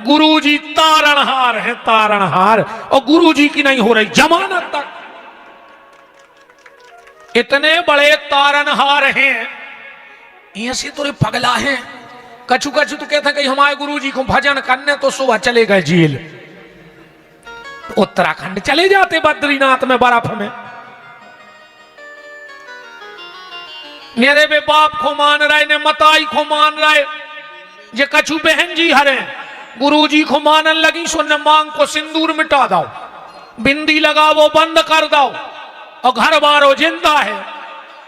गुरुजी तारणहार है, तारणहार, और गुरुजी की नहीं हो रही जमानत तक। इतने बड़े तारणहार हैं, ऐसे तो पगला है। कछु कछु तो कहते कि हमारे गुरुजी को भजन करने तो सुबह चले गए जेल, उत्तराखंड चले जाते, बद्रीनाथ में बर्फ में। मेरे बे बाप को मान रहे ने, मताई को मान रहे, जे कछु बहन जी हरे गुरुजी को मानन लगी, सुन मांग को सिंदूर मिटा दो, बिंदी लगाओ बंद कर दो, और घर बारो जिंदा है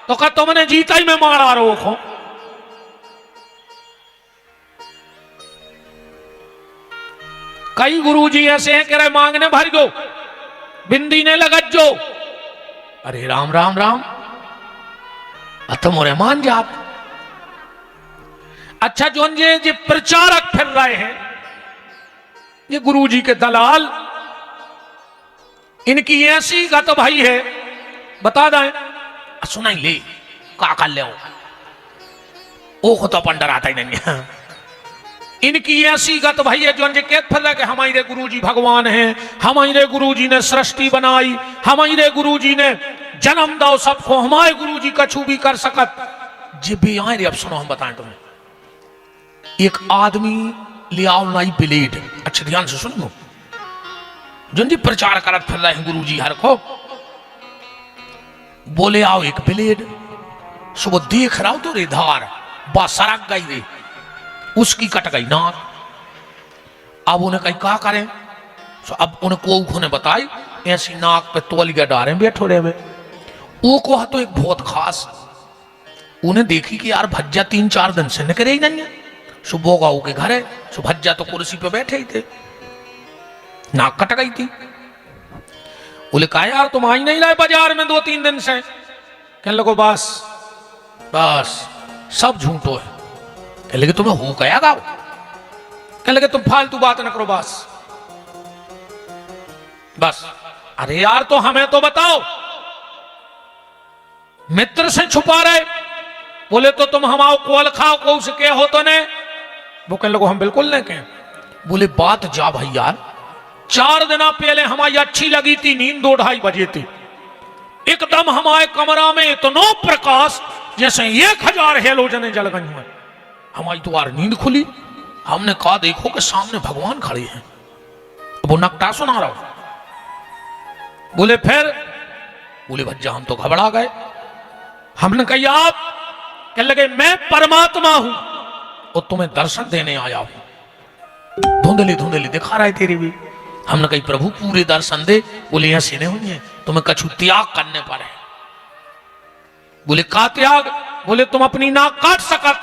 तो का तुमने जीता ही में मारा रोको। कई गुरुजी ऐसे हैं कह रहे मांगने भर गो, बिंदी ने लगत जो, अरे राम राम राम, तुम मान जात। अच्छा, जो ये प्रचारक फिर रहे हैं, ये गुरुजी के दलाल, इनकी ऐसी गत भाई है, बता दें सुनाई ले का कर ले, वो तो पंडर आता ही नहीं है। इनकी ऐसी गत भाई है जो कहते फिर रहे कि हमारे गुरुजी भगवान हैं, हमारे गुरुजी ने सृष्टि बनाई, हमारे गुरुजी ने जन्म दो सबको, हमारे गुरुजी कछु भी कर सकत। जी भी आए रे, अब सुनो हम बताएं तुम्हें। एक आदमी ले आओ नाई ब्लेड, अच्छे ध्यान से सुनो, जो जी प्रचार करत फिर रहे हैं गुरुजी हर को, बोले आओ एक ब्लेड, सुबह देख रहा हो तो रे धार बा सरक गई रे, उसकी कट गई नाक। अब उन्हें कहीं क्या करें, तो अब उन्हें को ने बताई ऐसी नाक पे तौलिया डारे बैठो रे में। वो को तो एक बहुत खास, उन्हें देखी कि यार भज्जा 3-4 दिन से निकले ही नहीं है। सुबह का के घर है, सो भज्जा तो कुर्सी पे बैठे ही थे, नाक कट गई थी। बोले कहा यार तुम आई नहीं लाए बाजार में 2-3 दिन से? कहने लगो बस बस सब झूठो है। कहने लगे तुम्हें हो गया गाओ? कहने लगे तुम फालतू बात न करो, बस बस। अरे यार तो हमें तो बताओ, मित्र से छुपा रहे। बोले तो तुम हमाओ कोल खाओ को उसे क्या हो तो ने? वो कहने लगो हम बिल्कुल नहीं कहें। बोले बात जा भाई यार, 4 दिन पहले हमारी अच्छी लगी थी, नींद 2-2:30 बजे थी, एकदम हमारे कमरा में इतना प्रकाश जैसे 1000 हेलोजने जल गई हैं। हमारी द्वार नींद खुली, हमने कहा देखो कि सामने भगवान खड़े हैं। वो नकटा सुना रहा हूं। बोले फिर? बोले भज्जा हम तो घबरा गए। हमने कहा आप? कहने लगे मैं परमात्मा हूं और तुम्हें दर्शन देने आया हूं। धुंधली धुंधली दिखा रहे तेरी भी। हमने कही प्रभु पूरे दर्शन दे। बोले ऐसे नहीं होंगे, तुम्हें कछु त्याग करने पर है। बोले का त्याग? बोले तुम अपनी नाक काट सकत।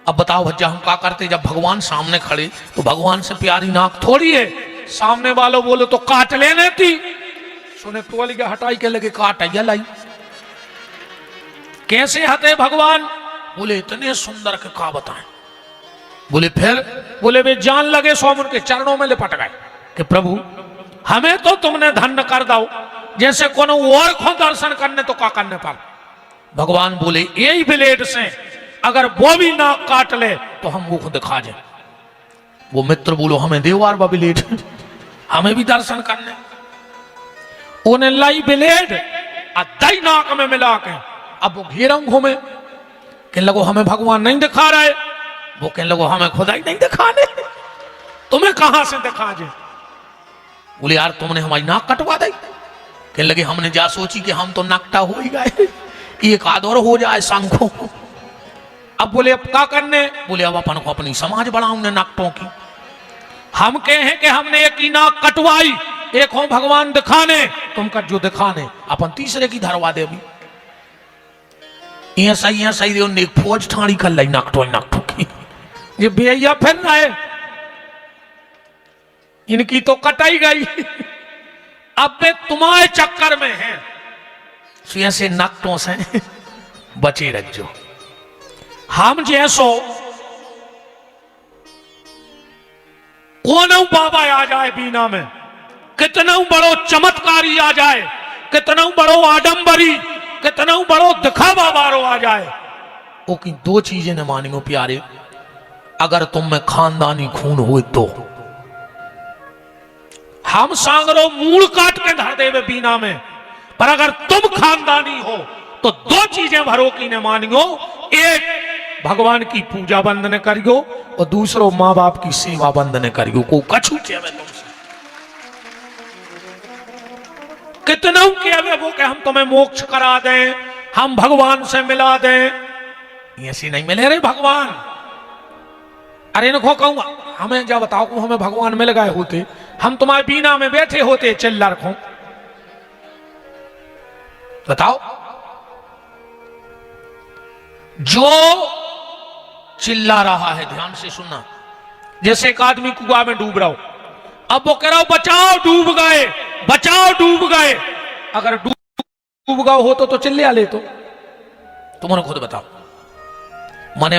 अब बताओ भज्जा हम क्या करते? जब भगवान सामने खड़े तो भगवान से प्यारी नाक थोड़ी है। सामने वालों बोले तो काट लेने थी। सुने तोल के हटाई के लगे काट लाई। कैसे हटे भगवान? बोले इतने सुंदर के का बताएं। बोले फिर? बोले वे जान लगे सोम उनके चरणों में लिपट गए कि प्रभु हमें तो तुमने धन्य कर दो, जैसे कोनो और को दर्शन करने तो का करने पर। भगवान बोले यही ब्लेड से अगर वो भी नाक काट ले तो हम मुख दिखा जाए। वो मित्र बोलो हमें देवार बा ब्लेड, हमें भी दर्शन करने। उन्हें लाई ब्लेड दई नाक में मिला के अब वो घेरम घूमे। कहने लगो हमें भगवान नहीं दिखा रहे। वो कहने लगो हमें खुदा ही नहीं दिखाने, तुम्हें कहां से दिखा जाए। बोले यार तुमने हमारी नाक कटवा दी। कहने लगे हमने जा सोची कि हम तो नकटा हो ही गए, एक आदर हो जाए शंखों। अब बोले अब क्या करने? बोले अब अपन को अपनी समाज बढ़ाऊंगे नाकटों की। हम कहे कि हमने एक ही नाक कटवाई, एक हो भगवान दिखाने, तुम कर जो दिखाने अपन तीसरे की धरवा दे। अभी सही उन्हें एक फौज ठाणी कर लाई नाकटो की। ये भैया फिर रहे, इनकी तो कटाई गई। अब वे तुम्हारे चक्कर में हैं, ऐसे नाकटों से बचे रखो। हम जैसो कोनो बाबा आ जाए बीना में, कितना बड़ो चमत्कारी आ जाए, कितना बड़ो आडंबरी, कितना बड़ो दिखावा वारो आ जाए, वो की 2 चीजें न मानियो प्यारे। अगर तुम में खानदानी खून हो तो हम सांगरो मूल काट के धर देवे बीना में, पर अगर तुम खानदानी हो तो दो चीजें भरो की ने मानियो, एक भगवान की पूजा बंद ने करियो और दूसरो माँ बाप की सेवा बंद ने करियो। को कछु चेवे तुमसे कितना के वो कि हम तुम्हें मोक्ष करा दें, हम भगवान से मिला दें, ऐसी नहीं मिले रे भगवान। अरे इनको कहूंगा हमें जब बताओ हमें भगवान मिल गए होते, हम तुम्हारे बीना में बैठे होते चिल्ला रखो, बताओ। जो चिल्ला रहा है ध्यान से सुनना, जैसे एक आदमी कुआं में डूब रहा हो, अब वो कह रहा हो बचाओ डूब गए, बचाओ डूब गए। अगर डूब गए हो तो चिल्ला ले, तो तुमने खुद बताओ। माने